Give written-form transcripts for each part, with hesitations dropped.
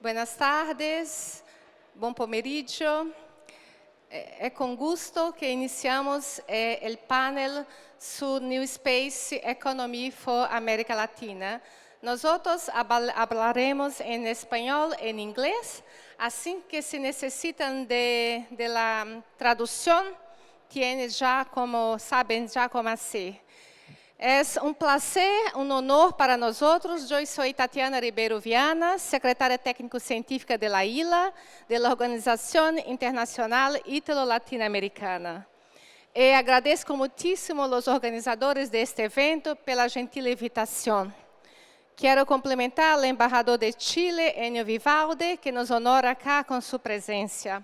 Buenas tardes, bom pomeriggio. É com gusto que iniciamos o panel su New Space Economy for América Latina. Nosotros hablaremos en español e en inglés, así que si necesitan de la traducción, tienen ya saben ya cómo hacer. Es un placer, un honor para nosotros. Yo soy Tatiana Ribeiro Viana, secretaria técnico-científica de la ILA, de la Organización Internacional Ítalo-Latinoamericana. Agradeço muitíssimo aos organizadores deste evento pela gentil invitação. Quero cumprimentar o embaixador de Chile, Enio Vivaldi, que nos honora acá com sua presença.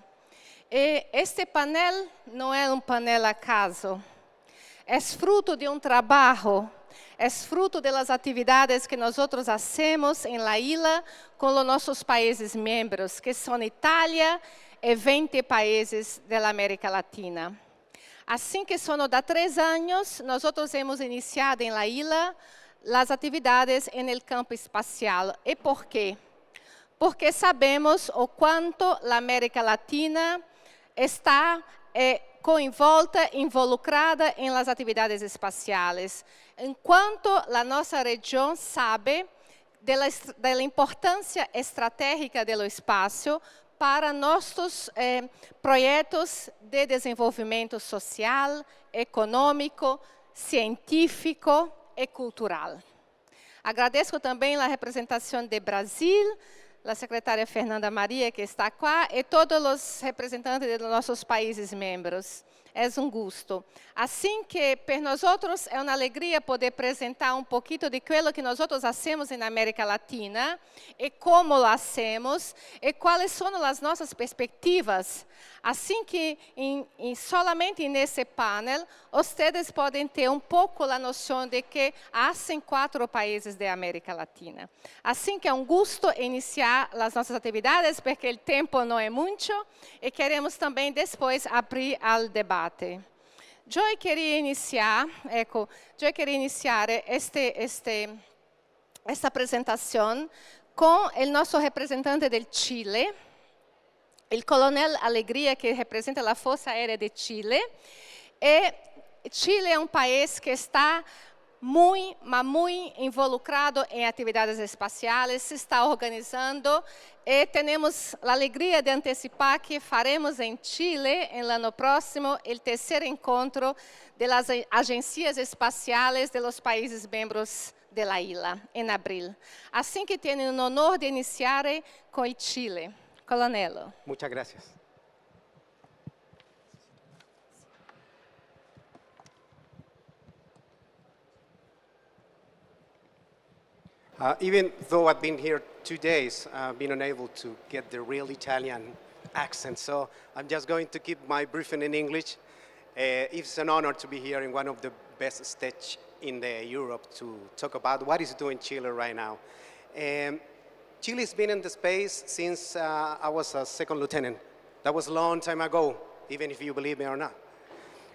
Este painel não é painel acaso. É fruto de trabalho, é fruto das atividades que nós hacemos em La Isla com os nossos países membros, que são Itália e 20 países da América Latina. Assim que são há 3 anos, nós hemos iniciado em La Isla as atividades no campo espacial. E por quê? Porque sabemos o quanto a América Latina está involucrada em las atividades espaciais, enquanto a nossa região sabe da importância estratégica do espaço para nossos projetos de desenvolvimento social, econômico, científico e cultural. Agradeço também a representação do Brasil, a secretária Fernanda Maria, que está aqui, e todos os representantes de nossos países membros. É gosto. Assim que, para nós é uma alegria poder apresentar pouquinho de aquilo que nós hacemos na América Latina, e como lo hacemos, e quais são as nossas perspectivas. Assim que, solamente nesse painel, vocês podem ter pouco a noção de que há 4 países da América Latina. Assim que é gosto iniciar as nossas atividades, porque o tempo não é muito, e queremos também depois abrir ao debate. Eu queria iniciar esta apresentação com o nosso representante do Chile, o coronel Alegria, que representa a Força Aérea de Chile. E Chile é país que está muito involucrado em atividades espaciais, se está organizando, e temos a alegria de antecipar que faremos em Chile, no ano próximo, o 3º encontro das agências espaciais dos países membros da ilha, em abril. Assim que tenho o honor de iniciar com o Chile. Coronel. Muchas gracias. Even though I've been here 2 days, I've been unable to get the real Italian accent, so I'm just going to keep my briefing in English. It's an honor to be here in one of the best stages in Europe to talk about what is doing Chile right now. Chile's been in the space since I was a second lieutenant. That was a long time ago, even if you believe me or not.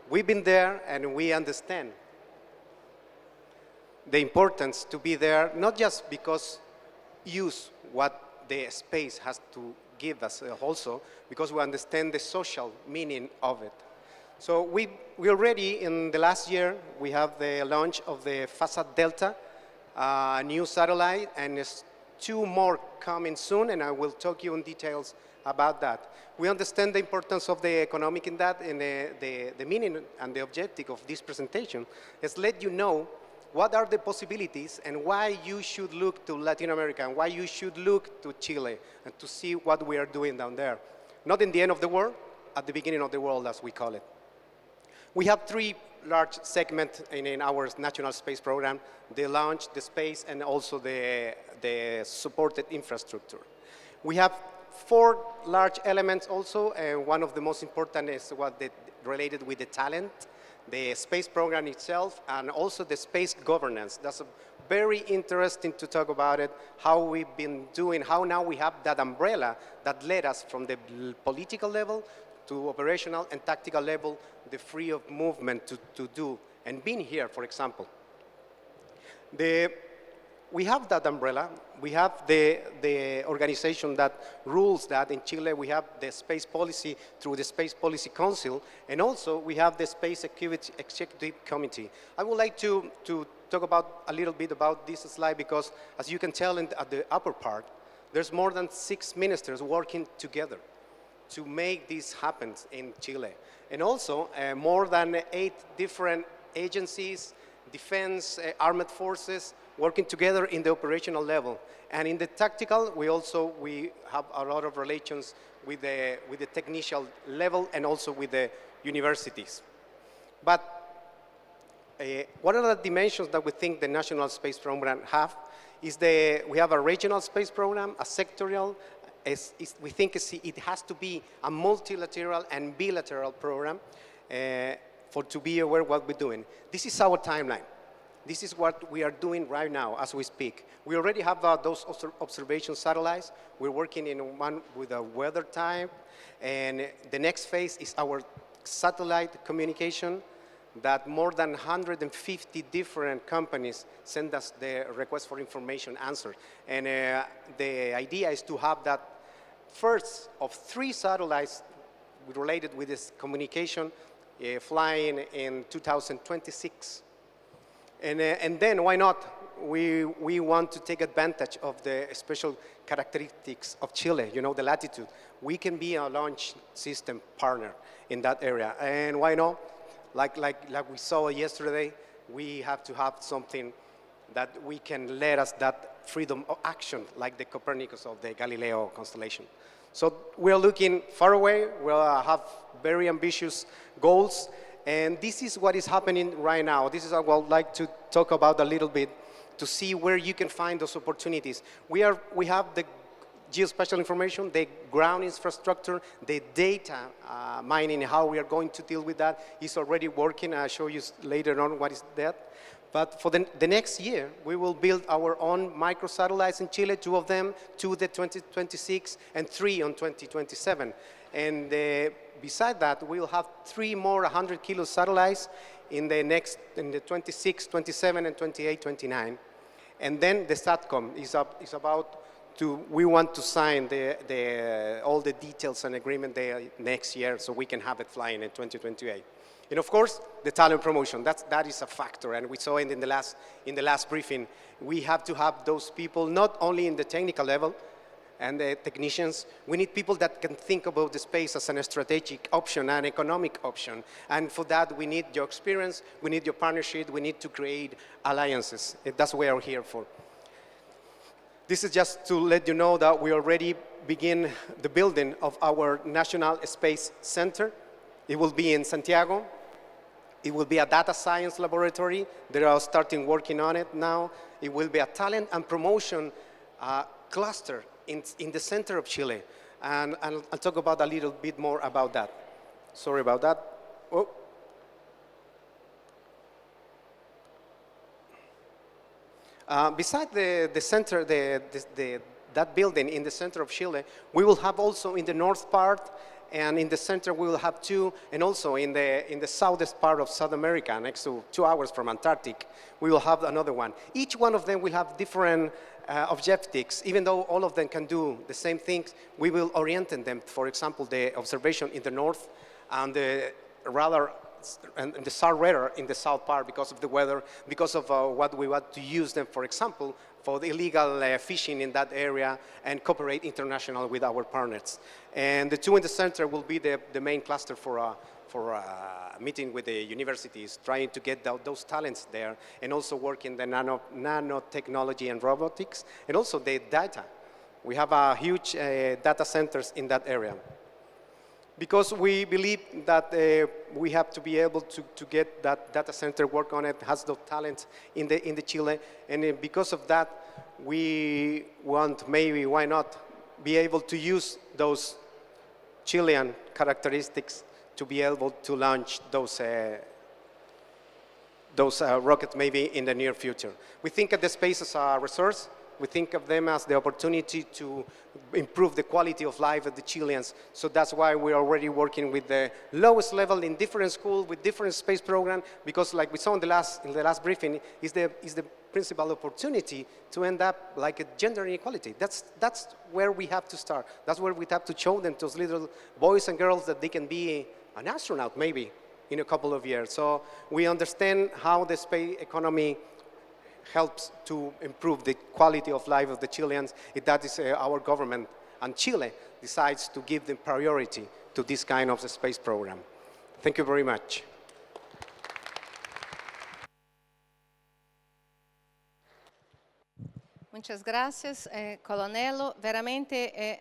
We've been there and we understand the importance to be there, not just because use what the space has to give us, also because we understand the social meaning of it. So we already, in the last year, we have the launch of the FASAT Delta, a new satellite, and there's 2 more coming soon, and I will talk you in details about that. We understand the importance of the economic in that, and the meaning and the objective of this presentation is let you know what are the possibilities and why you should look to Latin America and why you should look to Chile and to see what we are doing down there. Not in the end of the world, at the beginning of the world, as we call it. We have 3 large segments in our national space program: the launch, the space, and also the supported infrastructure. We have 4 large elements also, and one of the most important is related with the talent, the space program itself, and also the space governance. That's very interesting to talk about it, how we've been doing, how now we have that umbrella that led us from the political level to operational and tactical level, the free of movement to do, and being here, for example. we have that umbrella. We have the organization that rules that in Chile. We have the space policy through the Space Policy Council, and also we have the Space Executive Committee. I would like to talk about a little bit about this slide because, as you can tell at the upper part, there's more than 6 ministers working together to make this happen in Chile. And also more than 8 different agencies, defense, armed forces, working together in the operational level. And in the tactical, we have a lot of relations with the technical level and also with the universities. But one of the dimensions that we think the National Space Program have is we have a regional space program, a sectorial. We think it has to be a multilateral and bilateral program to be aware of what we're doing. This is our timeline. This is what we are doing right now as we speak. We already have those observation satellites. We're working in one with a weather type. And the next phase is our satellite communication that more than 150 different companies send us the request for information answer. And the idea is to have that first of 3 satellites related with this communication flying in 2026. And then why not? We want to take advantage of the special characteristics of Chile, the latitude. We can be a launch system partner in that area. And why not? Like we saw yesterday, we have to have something that we can let us that freedom of action, like the Copernicus of the Galileo constellation. So we're looking far away. We'll have very ambitious goals. And this is what is happening right now. This is what I would like to talk about a little bit to see where you can find those opportunities. We have the geospatial information, the ground infrastructure, the data mining, how we are going to deal with that is already working. I'll show you later on what is that. But for the next year, we will build our own microsatellites in Chile, 2 of them, 2 the 2026 and 3 on 2027. And beside that, we'll have 3 more 100-kilo satellites in the 26, 27, and 28, 29. And then the SATCOM is about we want to sign all the details and agreement there next year so we can have it flying in 2028. And of course, the talent promotion, that is a factor. And we saw it in the last briefing. We have to have those people not only in the technical level, and the technicians, we need people that can think about the space as a strategic option, an economic option. And for that, we need your experience, we need your partnership, we need to create alliances. That's what we're here for. This is just to let you know that we already begin the building of our National Space Center. It will be in Santiago. It will be a data science laboratory. They are starting working on it now. It will be a talent and promotion cluster in the center of Chile, and I'll talk about a little bit more about that. Sorry about that. Oh. Beside the center, that building in the center of Chile, we will have also in the north part, and in the center we will have 2, and also in the southest part of South America, next to 2 hours from Antarctic, we will have another one. Each one of them will have different objectives. Even though all of them can do the same things, we will orient them. For example, the observation in the north and the radar and the SAR radar in the south part because of the weather, because of what we want to use them, for example, for the illegal fishing in that area and cooperate international with our partners. And the 2 in the center will be the main cluster for meeting with the universities, trying to get those talents there, and also work in the nanotechnology and robotics, and also the data. We have a huge data centers in that area. Because we believe that we have to be able to get that data center work on it, has the talent in the Chile, and because of that, we want, maybe, why not, be able to use those Chilean characteristics to be able to launch those rockets maybe in the near future. We think of the space as a resource, We think of them as the opportunity to improve the quality of life of the Chileans. So that's why we're already working with the lowest level in different schools with different space programs, because like we saw in the last briefing, is the principal opportunity to end up like a gender inequality. That's where we have to start. That's where we have to show them, those little boys and girls, that they can be an astronaut maybe in a couple of years. So we understand how the space economy helps to improve the quality of life of the Chileans. That is our government, and Chile decides to give the priority to this kind of space program. Thank you very much. Muchas gracias, Colonello. Veramente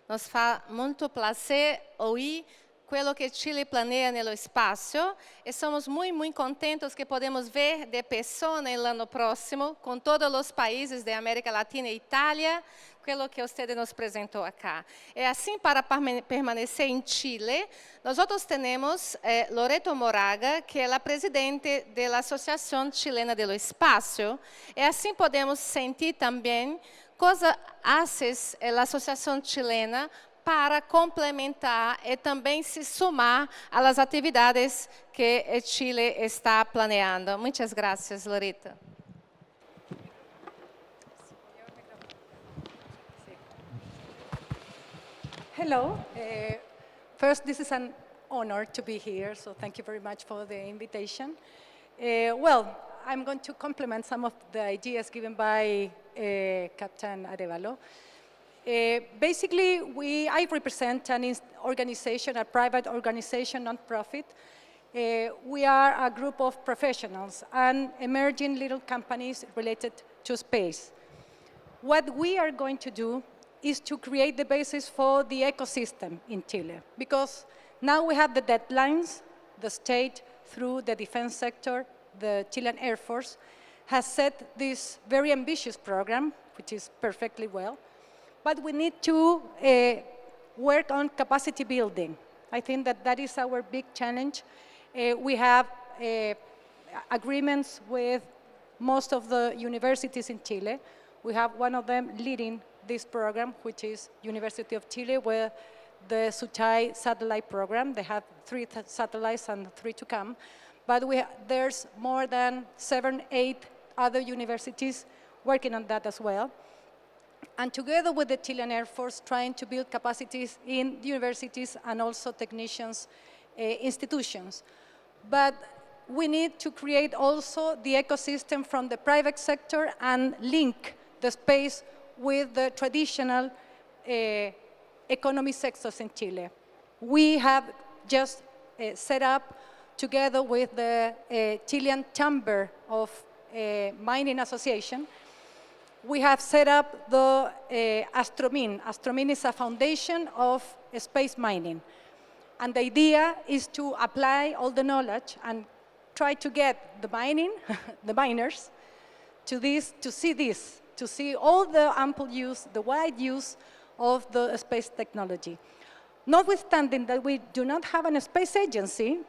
nos fa molto piacere ouvir quello che Chile planeia no espaço, e somos muito contentos que podemos ver de pessoa no ano próximo, com todos os países da América Latina e Itália, aquilo que você nos apresentou aqui. É assim, para permanecer em Chile, nós temos Loreto Moraga, que é a presidente da Associação Chilena do Espaço, e assim podemos sentir também coisa hace a Associação Chilena para complementar e também se somar às atividades que Chile está planeando. Muitas graças, Loreta. Hello. First, this is an honor to be here, so thank you very much for the invitation. Well, I'm going to complement some of the ideas given by Captain Arevalo. Basically, I represent an organization, a private organization, non-profit. We are a group of professionals and emerging little companies related to space. What we are going to do is to create the basis for the ecosystem in Chile, because now we have the deadlines. The state, through the defense sector, the Chilean Air Force, has set this very ambitious program, which is perfectly well. But we need to work on capacity building. I think that is our big challenge. We have agreements with most of the universities in Chile. We have one of them leading this program, which is University of Chile, with the Suchai satellite program. They have 3 satellites and 3 to come. But there's more than 7, 8 other universities working on that as well. And together with the Chilean Air Force, trying to build capacities in universities and also technicians institutions. But we need to create also the ecosystem from the private sector and link the space with the traditional economy sectors in Chile. We have just set up, together with the Chilean Chamber of Mining Association, we have set up the Astromin. Astromin is a foundation of space mining. And the idea is to apply all the knowledge and try to get the mining, the miners, to see all the ample use, the wide use of the space technology. Notwithstanding that we do not have a space agency,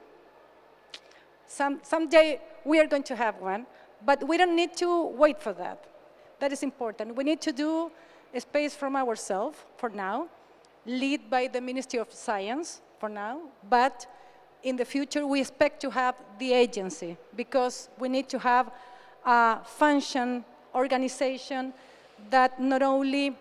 someday we are going to have one, but we don't need to wait for that. That is important. We need to do a space from ourselves for now, led by the Ministry of Science for now, but in the future we expect to have the agency, because we need to have a function, organization that not only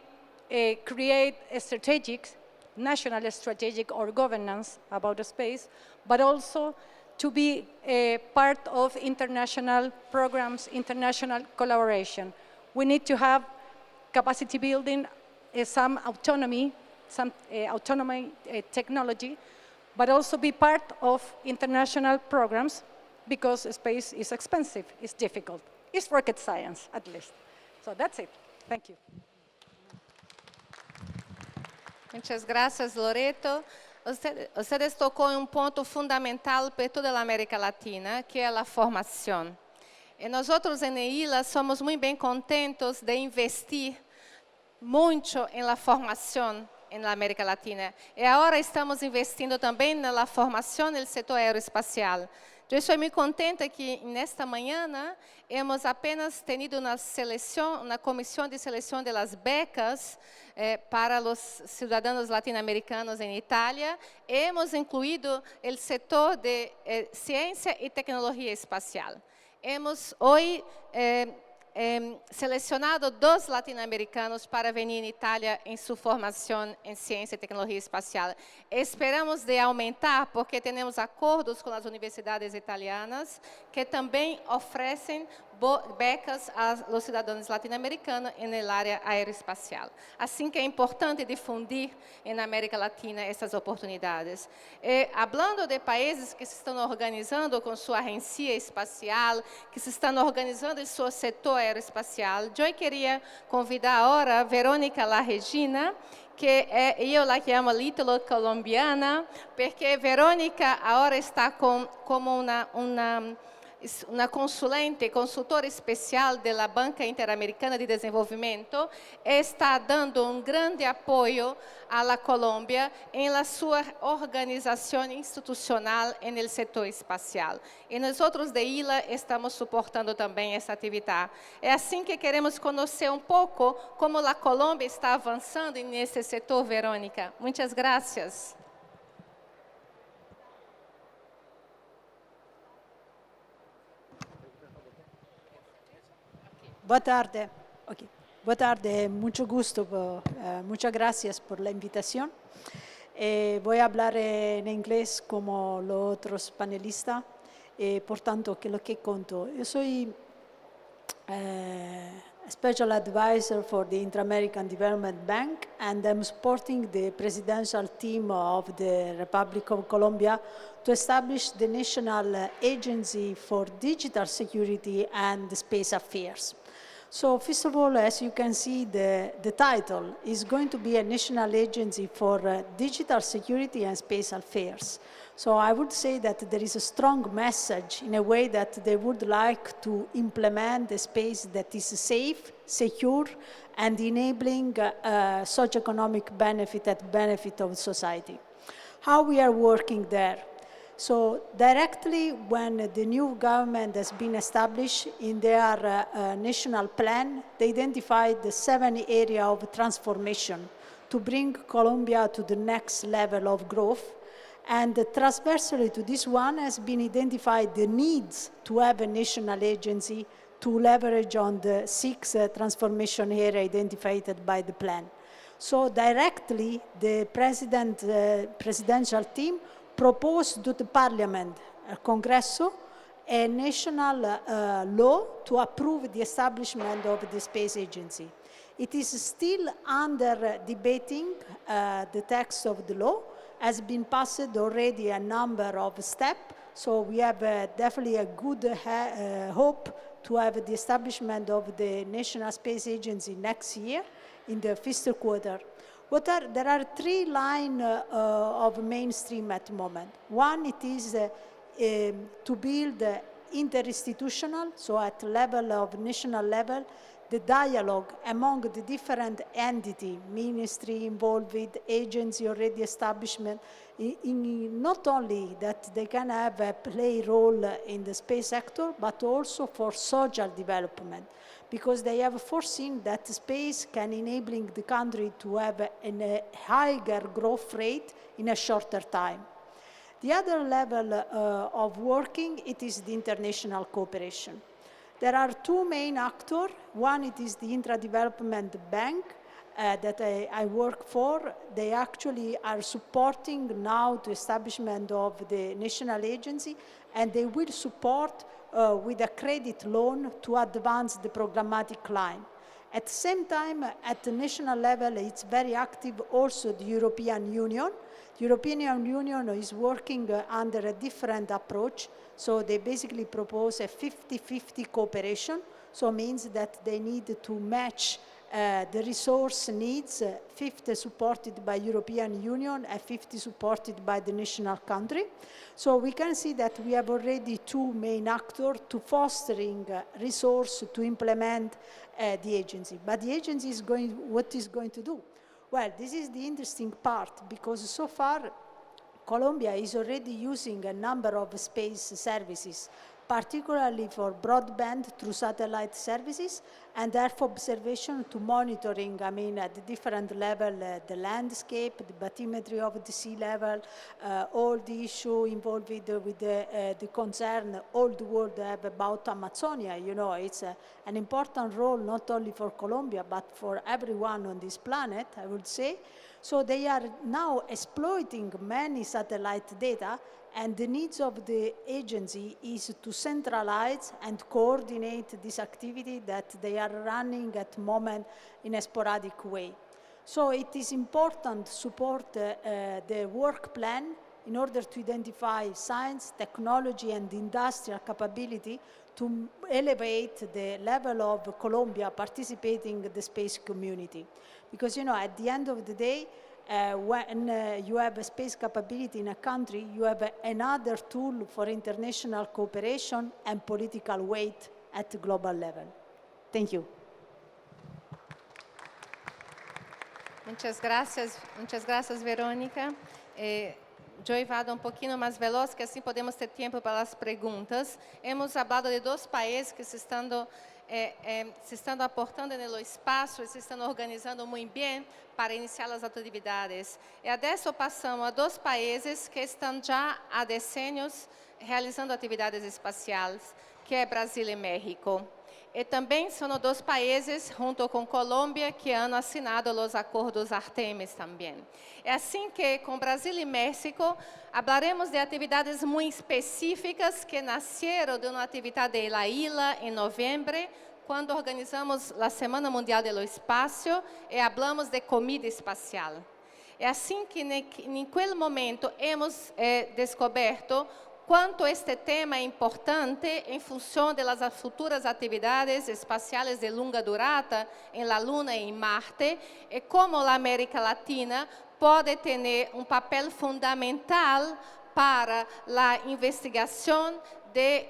create a strategic, national strategic or governance about the space, but also to be a part of international programs, international collaboration. We need to have capacity building, some autonomy technology, but also be part of international programs, because space is expensive, it's difficult. It's rocket science, at least. So that's it. Thank you. Muchas gracias, Loreto. Ustedes tocou em ponto fundamental para toda a América Latina, que é a formação. E nós em EILA somos muito bem contentos de investir muito em la formação na América Latina. E agora estamos investindo também na formação no setor aeroespacial. Eu estou muito contente que nesta manhã hemos apenas tenido uma comissão de seleção de las becas para os cidadãos latino-americanos em Itália. Hemos incluído o setor de ciência e tecnologia espacial. Hemos hoje selecionado 2 latino-americanos para venir em Itália em sua formação em ciência e tecnologia espacial. Esperamos de aumentar, porque temos acordos com as universidades italianas que também oferecem becas aos cidadãos latino-americanos na área aeroespacial. Assim que é importante difundir na América Latina essas oportunidades. Falando de países que se estão organizando com sua agência espacial, que se estão organizando em seu setor aeroespacial, eu queria convidar agora a Verônica La Regina, que eu la chamo l'Ítalo colombiana, porque Verônica agora está como uma consultora especial da Banca Interamericana de Desenvolvimento, está dando grande apoio à Colômbia em sua organização institucional no setor espacial. E nós outros de ILA estamos suportando também essa atividade. É assim que queremos conhecer pouco como a Colômbia está avançando nesse setor, Verônica. Muitas graças. Boa tarde. Okay. Boa tarde, mucho gusto, muchas gracias por la invitación. Voy a hablar en inglés como los otros panelistas, por tanto, que lo que conto. Yo soy Special Advisor for the Inter-American Development Bank, and I'm supporting the presidential team of the Republic of Colombia to establish the National Agency for Digital Security and Space Affairs. So first of all, as you can see, the title is going to be a National Agency for Digital Security and Space Affairs. So I would say that there is a strong message in a way that they would like to implement a space that is safe, secure, and enabling socio-economic benefit of society. How we are working there? So directly when the new government has been established in their national plan, they identified the 7 areas of transformation to bring Colombia to the next level of growth. And transversally to this one has been identified the needs to have a national agency to leverage on the 6 transformation areas identified by the plan. So directly the presidential team proposed to the Parliament, Congresso, a national law to approve the establishment of the space agency. It is still under debating. The text of the law has been passed already a number of steps, so we have definitely a good hope to have the establishment of the National Space Agency next year in the first quarter. There are 3 lines of mainstream at the moment. One, it is to build interinstitutional, so at level of national level, the dialogue among the different entities, ministry involved, agency already establishment, in not only that they can have a play role in the space sector, but also for social development, because they have foreseen that space can enabling the country to have a higher growth rate in a shorter time. The other level of working, it is the international cooperation. There are 2 main actors. One, it is the Intra-Development Bank that I work for. They actually are supporting now the establishment of the national agency, and they will support with a credit loan to advance the programmatic line. At the same time, at the national level, it's very active also the European Union. The European Union is working under a different approach. So they basically propose a 50-50 cooperation. So means that they need to match the resource needs, 50 supported by European Union and 50 supported by the national country. So we can see that we have already 2 main actors to fostering resource to implement the agency. But the agency is what is going to do? Well, this is the interesting part, because so far Colombia is already using a number of space services, particularly for broadband through satellite services and Earth observation to monitoring, at the different level, the landscape, the bathymetry of the sea level, all the issue involved with the concern all the world have about Amazonia. You know, it's an important role not only for Colombia, but for everyone on this planet, I would say. So they are now exploiting many satellite data, and the needs of the agency is to centralize and coordinate this activity that they are running at the moment in a sporadic way. So it is important to support the work plan in order to identify science, technology, and industrial capability to elevate the level of Colombia participating in the space community. Because, you know, at the end of the day, when you have a space capability in a country, you have another tool for international cooperation and political weight at the global level. Thank you. Muchas gracias, Verônica. Joy vado um pouquinho mais veloz, que assim podemos ter tempo para as perguntas. Hemos hablado de dois países que se estão aportando no espaço e se estão organizando muito bem para iniciar as atividades. E adesso passamos a dois países que estão já há decênios realizando atividades espaciais, que é Brasil e México. E também são dois países, junto com Colômbia, que han assinado os acordos Artemis também. É assim que, com Brasil e México, falaremos de atividades muito específicas que nasceram de uma atividade de La Isla em novembro, quando organizamos a Semana Mundial do Espaço e falamos de comida espacial. É assim que, naquele momento, hemos descoberto quanto este tema é importante em função das futuras atividades espaciais de longa durata em la Luna e em Marte, e como a América Latina pode ter um papel fundamental para a investigação de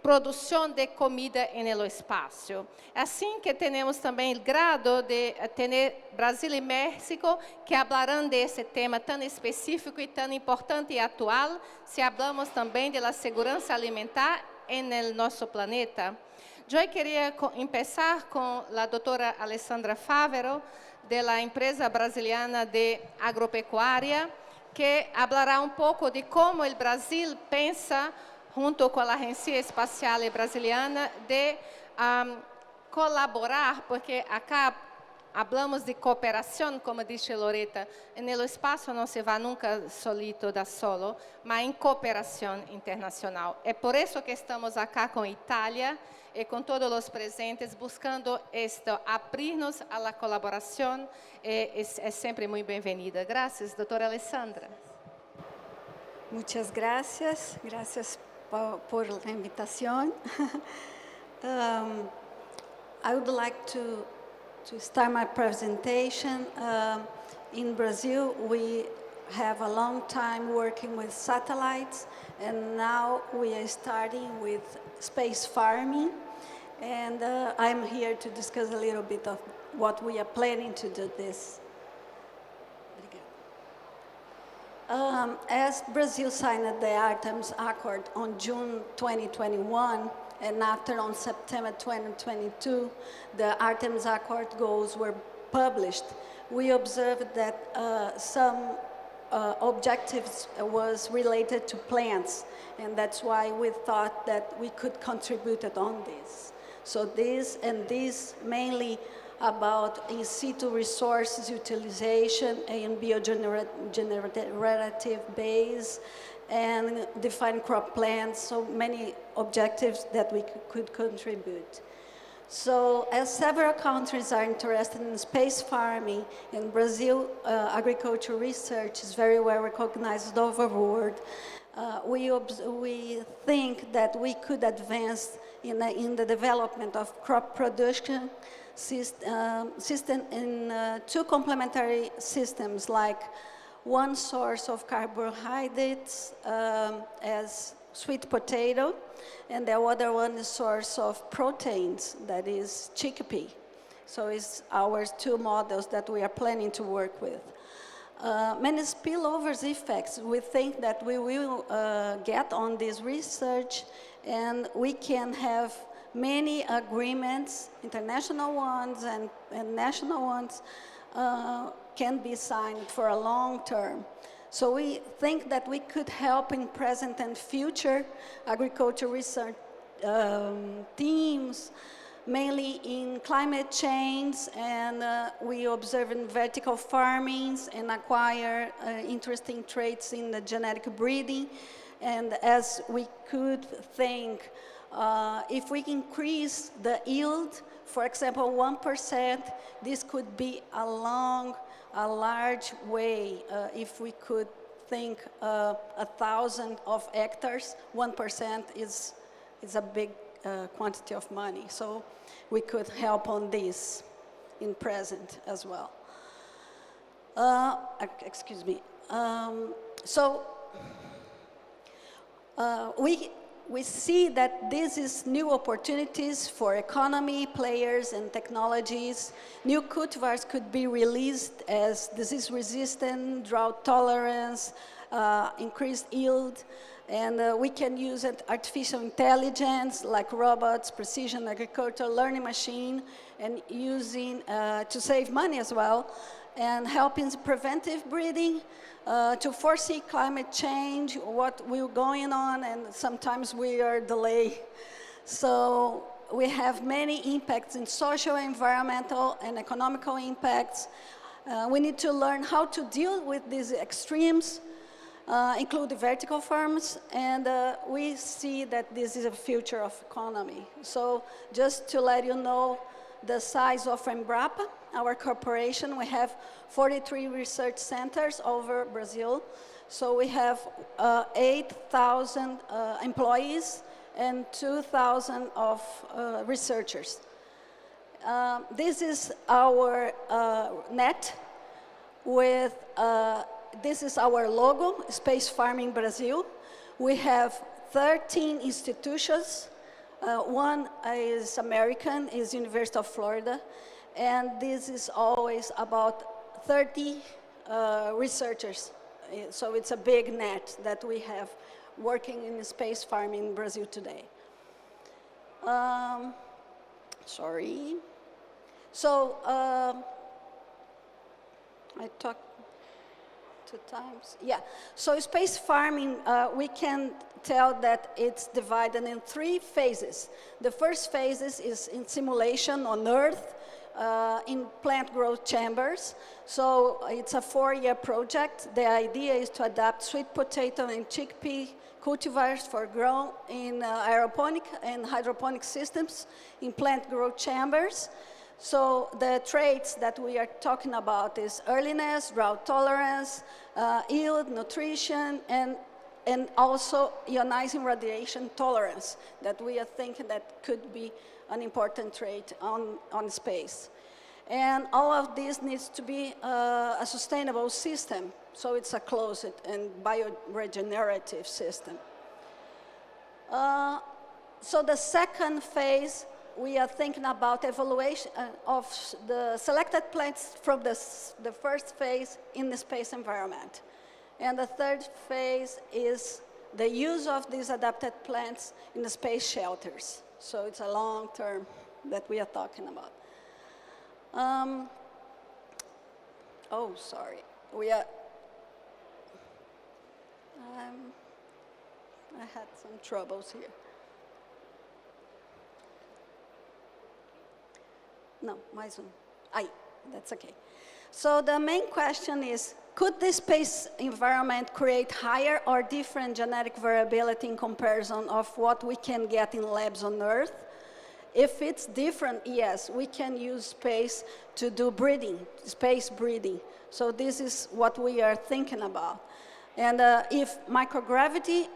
produção de comida no espaço. Assim que temos também o grado de ter Brasil e México que falarão desse tema tão específico e tão importante e atual, se falamos também da segurança alimentar no nosso planeta. Eu queria começar com a doutora Alessandra Favero, da empresa brasileira de agropecuária, que falará um pouco de como o Brasil pensa junto com a Agência Espacial Brasileira, de colaborar, porque acá falamos de cooperação, como disse Loreta, no espaço não se vai nunca solito da solo, mas em cooperação internacional. É por isso que estamos acá com a Itália e com todos os presentes, buscando abrir-nos à la colaboração, é sempre muito bem-vinda. Graças, doutora Alessandra. Muchas gracias. Gracias por la invitación. I would like to start my presentation. In Brazil, we have a long time working with satellites, and now we are starting with space farming. And I'm here to discuss a little bit of what we are planning to do this. As Brazil signed the Artemis Accord on June 2021, and after on September 2022, the Artemis Accord goals were published, we observed that some objectives was related to plants, and that's why we thought that we could contribute on this. So this mainly about in situ resources utilization and biogenerative base and defined crop plans, so many objectives that we could contribute. So as several countries are interested in space farming, in Brazil, agricultural research is very well recognized over the world. We think that we could advance in the development of crop production system in two complementary systems, like one source of carbohydrates as sweet potato, and the other one is source of proteins, that is chickpea. So it's our two models that we are planning to work with. many spillovers effects we think that we will get on this research, and we can have many agreements, international ones and national ones, can be signed for a long term. So we think that we could help in present and future agriculture research teams, mainly in climate change, and we observe in vertical farmings and acquire interesting traits in the genetic breeding. And as we could think, if we increase the yield, for example, 1%, this could be a large way. If we could think 1,000 of hectares, 1% is a big quantity of money. So we could help on this in present as well. Excuse me. We see that this is new opportunities for economy, players, and technologies. New cultivars could be released as disease-resistant, drought tolerance, increased yield, and we can use artificial intelligence like robots, precision agriculture, learning machine, and using to save money as well, and helping preventive breeding, to foresee climate change, what will going on, and sometimes we are delayed. So we have many impacts in social, environmental, and economical impacts. We need to learn how to deal with these extremes, include the vertical farms, and we see that this is a future of economy. So just to let you know the size of Embrapa, our corporation, we have 43 research centers over Brazil. So we have 8,000 employees and 2,000 of researchers. This is our net with, this is our logo, Space Farming Brazil. We have 13 institutions. One is American, is University of Florida, and this is always about 30 researchers. So it's a big net that we have working in space farming in Brazil today. Sorry. So I talked 2 times. Yeah. So space farming, we can tell that it's divided in 3 phases. The first phase is in simulation on Earth, in plant growth chambers. So it's a 4-year project. The idea is to adapt sweet potato and chickpea cultivars for grown in aeroponic and hydroponic systems in plant growth chambers. So the traits that we are talking about is earliness, drought tolerance, yield, nutrition, and also ionizing radiation tolerance that we are thinking that could be an important trait on space. And all of this needs to be a sustainable system, so it's a closed and bioregenerative system. So the second phase, we are thinking about evaluation of the selected plants from the first phase in the space environment. And the third phase is the use of these adapted plants in the space shelters. So it's a long term that we are talking about. Oh, sorry. We are, I had some troubles here. No, mais Aí, that's okay. So the main question is, could the space environment create higher or different genetic variability in comparison of what we can get in labs on Earth? If it's different, yes, we can use space to do breeding, space breeding. So this is what we are thinking about. And if microgravity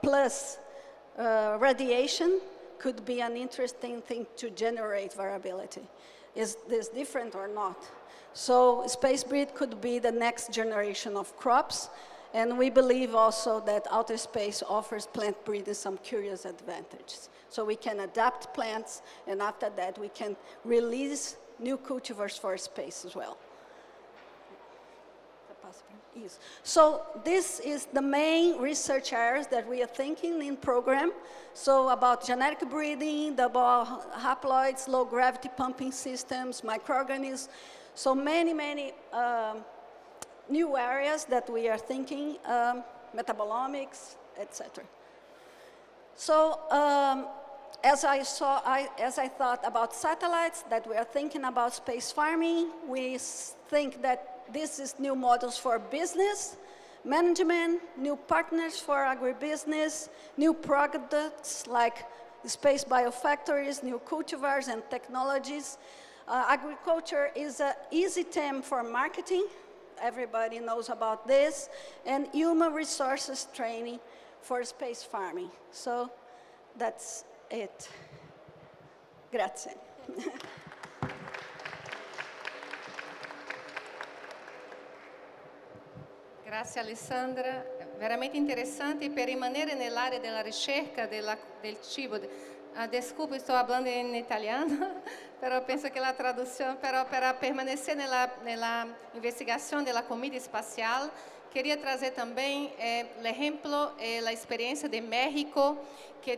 plus radiation could be an interesting thing to generate variability. Is this different or not? So space breed could be the next generation of crops, and we believe also that outer space offers plant breeding some curious advantages. So we can adapt plants, and after that we can release new cultivars for space as well. possible. Yes. So this is the main research areas that we are thinking in program. So about genetic breeding, about haploids, low gravity pumping systems, microorganisms. So many new areas that we are thinking, metabolomics, etc. So as I thought about satellites, that we are thinking about space farming, we think that this is new models for business, management, new partners for agribusiness, new products like space biofactories, new cultivars and technologies. Agriculture is an easy term for marketing. Everybody knows about this. And human resources training for space farming. So that's it. Grazie. Grazie Alessandra, veramente interessante. Per rimanere nell'area della ricerca del cibo, desculpe, sto hablando in italiano, però penso che la traduzione, però per permanecer nella investigazione della comida espacial, queria trazer também o exemplo e a experiência de México, que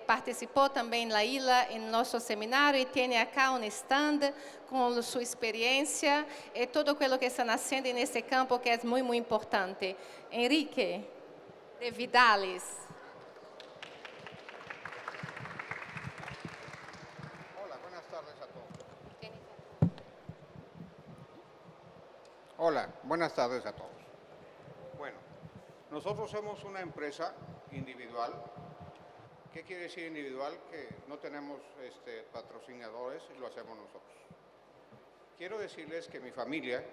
participou também na ilha em nosso seminário e tem acá stand com sua experiência e tudo aquilo que está nascendo nesse campo que é muito importante. Enrique de Vidales. Hola, buenas tardes a todos. Hola, buenas tardes a todos. Bueno, nosotros somos una empresa individual. ¿Qué quiere decir individual? Que no tenemos patrocinadores y lo hacemos nosotros. Quiero decirles que mi familia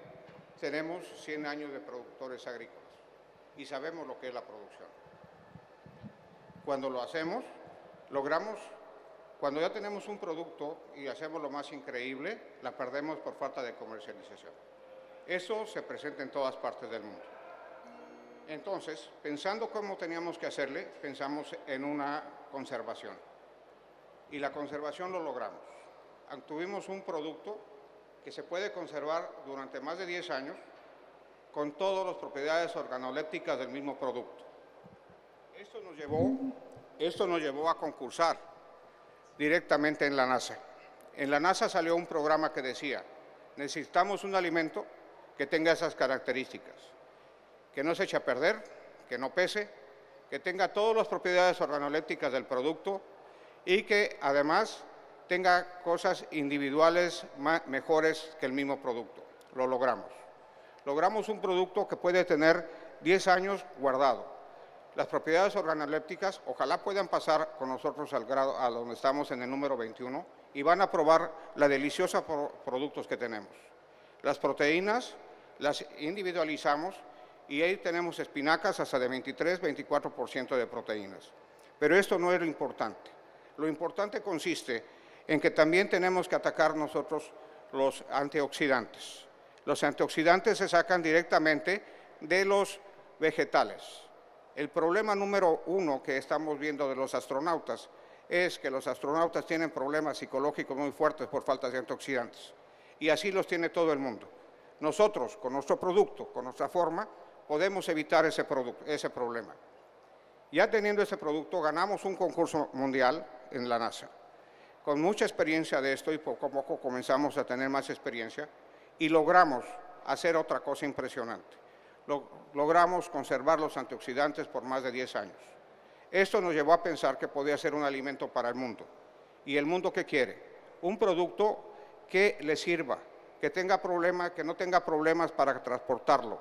tenemos 100 años de productores agrícolas y sabemos lo que es la producción. Cuando lo hacemos, logramos, cuando ya tenemos un producto y hacemos lo más increíble, la perdemos por falta de comercialización. Eso se presenta en todas partes del mundo. Entonces, pensando cómo teníamos que hacerle, pensamos en una conservación. Y la conservación lo logramos. Tuvimos un producto que se puede conservar durante más de 10 años con todas las propiedades organolépticas del mismo producto. Esto nos llevó a concursar directamente en la NASA. En la NASA salió un programa que decía, necesitamos un alimento que tenga esas características, que no se eche a perder, que no pese, que tenga todas las propiedades organolépticas del producto y que además tenga cosas individuales mejores que el mismo producto. Lo logramos. Logramos un producto que puede tener 10 años guardado. Las propiedades organolépticas ojalá puedan pasar con nosotros al grado a donde estamos en el número 21 y van a probar la deliciosa productos que tenemos. Las proteínas las individualizamos y ahí tenemos espinacas hasta de 23-24% de proteínas. Pero esto no es lo importante. Lo importante consiste en que también tenemos que atacar nosotros los antioxidantes. Los antioxidantes se sacan directamente de los vegetales. El problema número 1 que estamos viendo de los astronautas es que los astronautas tienen problemas psicológicos muy fuertes por falta de antioxidantes. Y así los tiene todo el mundo. Nosotros, con nuestro producto, con nuestra forma, podemos evitar ese problema. Ya teniendo ese producto, ganamos un concurso mundial en la NASA. Con mucha experiencia de esto y poco a poco comenzamos a tener más experiencia y logramos hacer otra cosa impresionante. Logramos conservar los antioxidantes por más de 10 años. Esto nos llevó a pensar que podía ser un alimento para el mundo. ¿Y el mundo qué quiere? Un producto que le sirva, que no tenga problemas para transportarlo.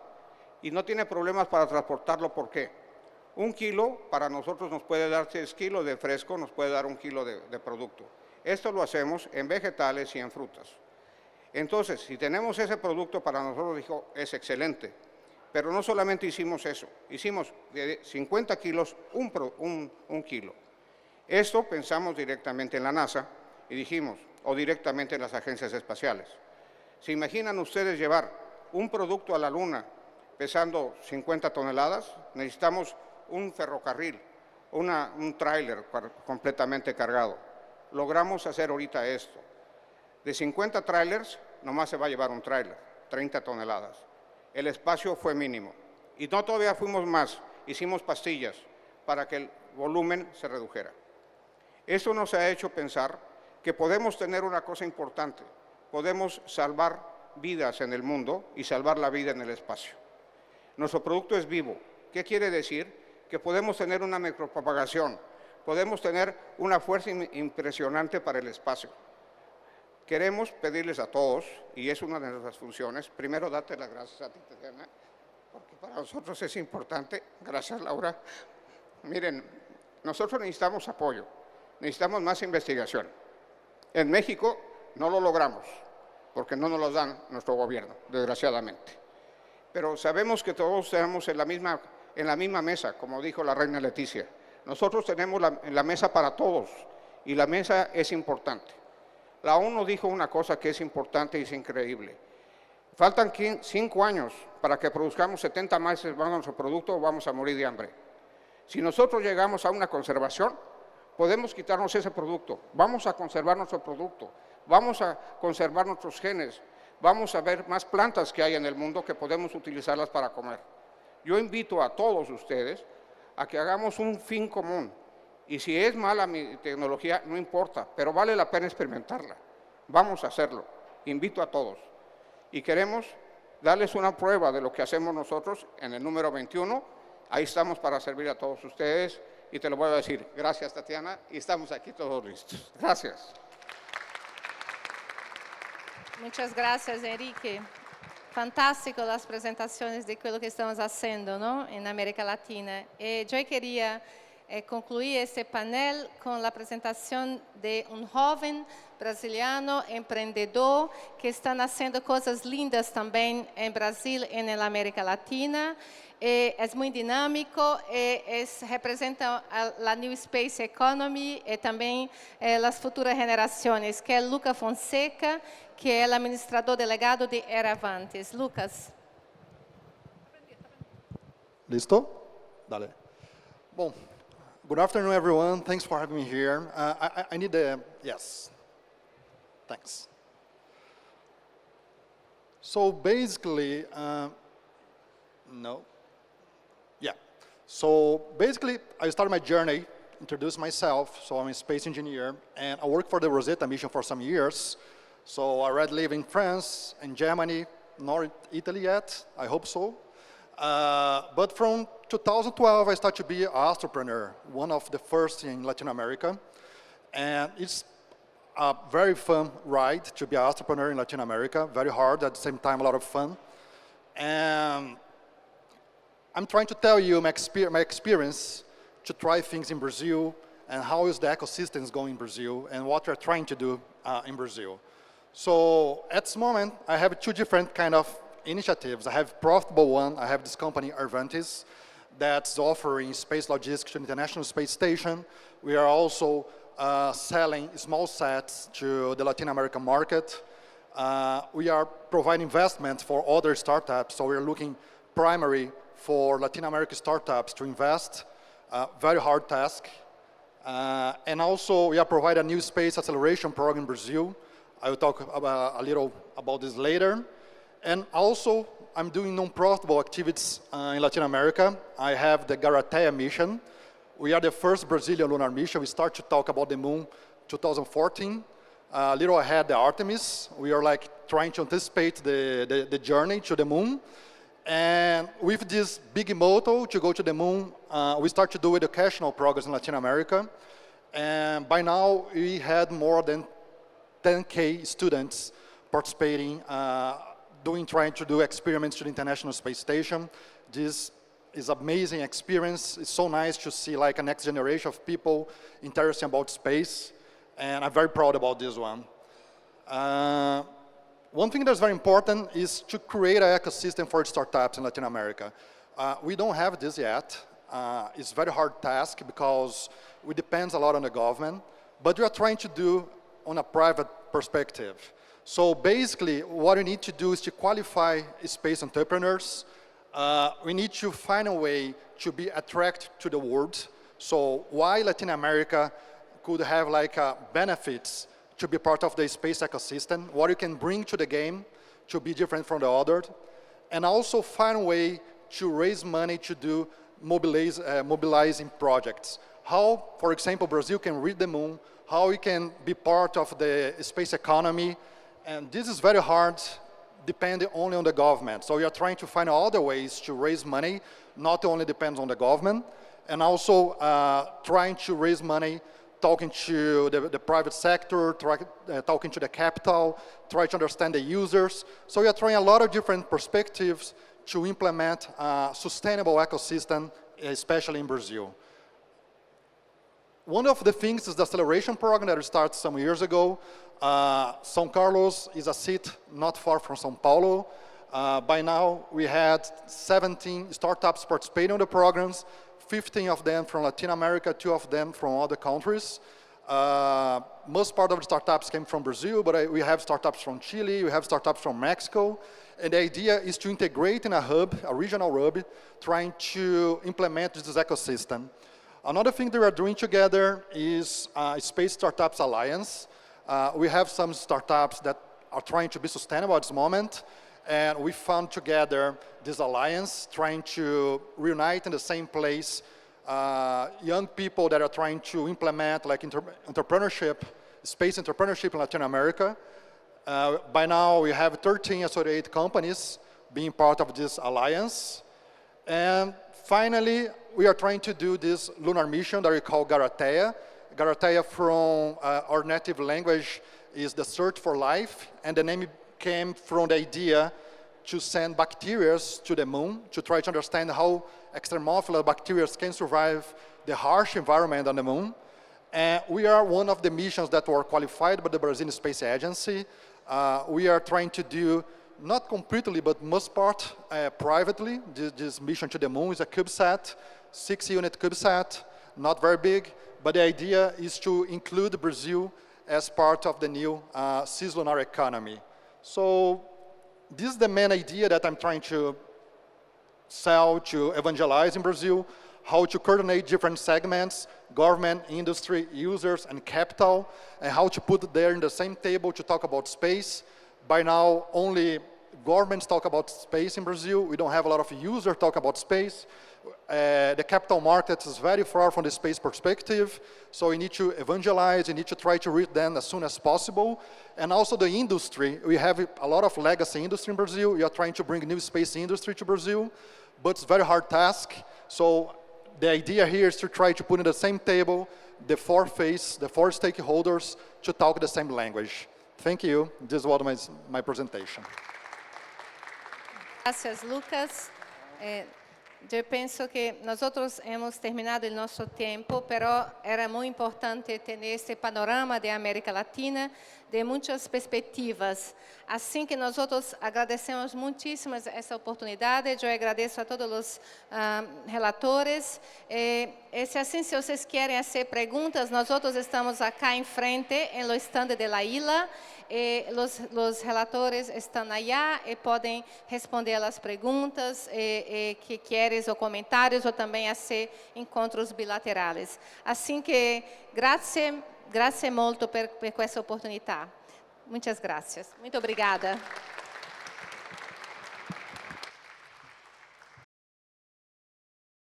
Y no tiene problemas para transportarlo, ¿por qué? 1 kilo para nosotros nos puede dar 6 kilos de fresco, nos puede dar 1 kilo de producto. Esto lo hacemos en vegetales y en frutas. Entonces, si tenemos ese producto para nosotros, dijo, es excelente. Pero no solamente hicimos eso, hicimos de 50 kilos un kilo. Esto pensamos directamente en la NASA y dijimos, o directamente en las agencias espaciales. ¿Se imaginan ustedes llevar un producto a la Luna pesando 50 toneladas? Necesitamos un ferrocarril, un tráiler completamente cargado. Logramos hacer ahorita esto. De 50 tráilers, nomás se va a llevar un tráiler, 30 toneladas. el espacio fue mínimo. Y no todavía fuimos más, hicimos pastillas para que el volumen se redujera. Esto nos ha hecho pensar que podemos tener una cosa importante, podemos salvar vidas en el mundo y salvar la vida en el espacio. Nuestro producto es vivo. ¿Qué quiere decir? Que podemos tener una micropropagación, podemos tener una fuerza impresionante para el espacio. Queremos pedirles a todos, y es una de nuestras funciones, primero darte las gracias a ti, Tatiana, porque para nosotros es importante. Gracias, Laura. Miren, nosotros necesitamos apoyo, necesitamos más investigación. En México no lo logramos, porque no nos lo dan nuestro gobierno, desgraciadamente. Pero sabemos que todos estamos en la misma mesa, como dijo la reina Leticia. Nosotros tenemos la mesa para todos, y la mesa es importante. La ONU dijo una cosa que es importante y es increíble. Faltan 5 años para que produzcamos 70 meses más de nuestro producto o vamos a morir de hambre. Si nosotros llegamos a una conservación, podemos quitarnos ese producto, vamos a conservar nuestro producto, vamos a conservar nuestros genes, vamos a ver más plantas que hay en el mundo que podemos utilizarlas para comer. Yo invito a todos ustedes a que hagamos un fin común. Y si es mala mi tecnología, no importa, pero vale la pena experimentarla. Vamos a hacerlo. Invito a todos. Y queremos darles una prueba de lo que hacemos nosotros en el número 21. Ahí estamos para servir a todos ustedes. Y te lo voy a decir. Gracias, Tatiana. Y estamos aquí todos listos. Gracias. Muchas gracias, Enrique. Fantástico las presentaciones de lo que estamos haciendo, ¿no? En América Latina. Yo quería concluir este panel con la presentación de un joven brasiliano emprendedor que está haciendo cosas lindas también en Brasil y en la América Latina. Es muy dinámico, representa la New Space Economy y también las futuras generaciones, que es Lucas Fonseca, que es el administrador delegado de Eravantes. Lucas. Listo? Dale. Bom, good afternoon, everyone. Thanks for having me here. I need the, yes. Thanks. So basically, no. Yeah. So basically, I started my journey, introduced myself. So I'm a space engineer, and I worked for the Rosetta mission for some years. So I already live in France, in Germany, not Italy yet. I hope so. But from 2012, I started to be an entrepreneur, one of the first in Latin America. And it's a very fun ride to be an entrepreneur in Latin America, very hard, at the same time, a lot of fun. And I'm trying to tell you my experience to try things in Brazil and how is the ecosystems going in Brazil and what we're trying to do in Brazil. So at this moment, I have 2 different kind of initiatives. I have profitable one. I have this company, Ervantes, that's offering space logistics to the International Space Station. We are also selling small sets to the Latin American market. We are providing investments for other startups, so we're looking primary for Latin American startups to invest. Very hard task. And also, we are providing a new space acceleration program in Brazil. I will talk a little about this later. And also, I'm doing non-profitable activities in Latin America. I have the Garatea mission. We are the first Brazilian lunar mission. We start to talk about the moon 2014. A little ahead the Artemis. We are like trying to anticipate the journey to the moon. And with this big motto to go to the moon, we start to do educational programs in Latin America. And by now, we had more than 10K students participating, trying to do experiments to the International Space Station. This is an amazing experience. It's so nice to see like a next generation of people interested about space, and I'm very proud about this one. One thing that's very important is to create an ecosystem for startups in Latin America. We don't have this yet. It's a very hard task because we depend a lot on the government, but we are trying to do on a private perspective. So basically, what we need to do is to qualify space entrepreneurs. We need to find a way to be attracted to the world. So why Latin America could have like benefits to be part of the space ecosystem, what you can bring to the game to be different from the others. and also find a way to raise money to do mobilizing projects. How, for example, Brazil can reach the moon, how we can be part of the space economy, and this is very hard depending only on the government. So we are trying to find other ways to raise money, not only depends on the government, and also trying to raise money, talking to the private sector, talking to the capital, try to understand the users. So we are trying a lot of different perspectives to implement a sustainable ecosystem, especially in Brazil. One of the things is the acceleration program that started some years ago. São Carlos is a city not far from São Paulo. By now, we had 17 startups participating in the programs, 15 of them from Latin America, 2 of them from other countries. Most part of the startups came from Brazil, but we have startups from Chile, we have startups from Mexico. And the idea is to integrate in a hub, a regional hub, trying to implement this ecosystem. Another thing that we are doing together is Space Startups Alliance. We have some startups that are trying to be sustainable at this moment, and we found together this alliance, trying to reunite in the same place young people that are trying to implement like entrepreneurship, space entrepreneurship in Latin America. By now, we have 13 associated companies being part of this alliance. And finally, we are trying to do this lunar mission that we call Garateia. Garateia from our native language is the search for life, and the name came from the idea to send bacteria to the moon to try to understand how extremophila bacteria can survive the harsh environment on the moon. And we are one of the missions that were qualified by the Brazilian Space Agency. We are trying to do, not completely, but most part privately. This mission to the moon is a CubeSat, 6-unit CubeSat, not very big, but the idea is to include Brazil as part of the new cislunar economy. So this is the main idea that I'm trying to sell, to evangelize in Brazil, how to coordinate different segments, government, industry, users, and capital, and how to put there in the same table to talk about space. By now, only governments talk about space in Brazil. We don't have a lot of users talk about space. The capital market is very far from the space perspective, so we need to evangelize, we need to try to reach them as soon as possible. And also the industry, we have a lot of legacy industry in Brazil. We are trying to bring new space industry to Brazil, but it's a very hard task. So the idea here is to try to put in the same table the 4 stakeholders to talk the same language. Thank you. This was my presentation. Gracias, Lucas. Yo pienso que nosotros hemos terminado el nuestro tiempo, pero era muy importante tener este panorama de América Latina, de muchas perspectivas. Assim que nosotros agradecemos muchísimo essa oportunidade, eu agradeço a todos os relatores. Se assim, se vocês querem fazer perguntas, nosotros estamos acá em frente, en lo stand de la isla. Los relatores estão allá e podem responder as perguntas que queres ou comentários ou também fazer encontros bilaterais. Assim que, grazie molto per questa opportunità. Muitas gracias. Muito obrigada.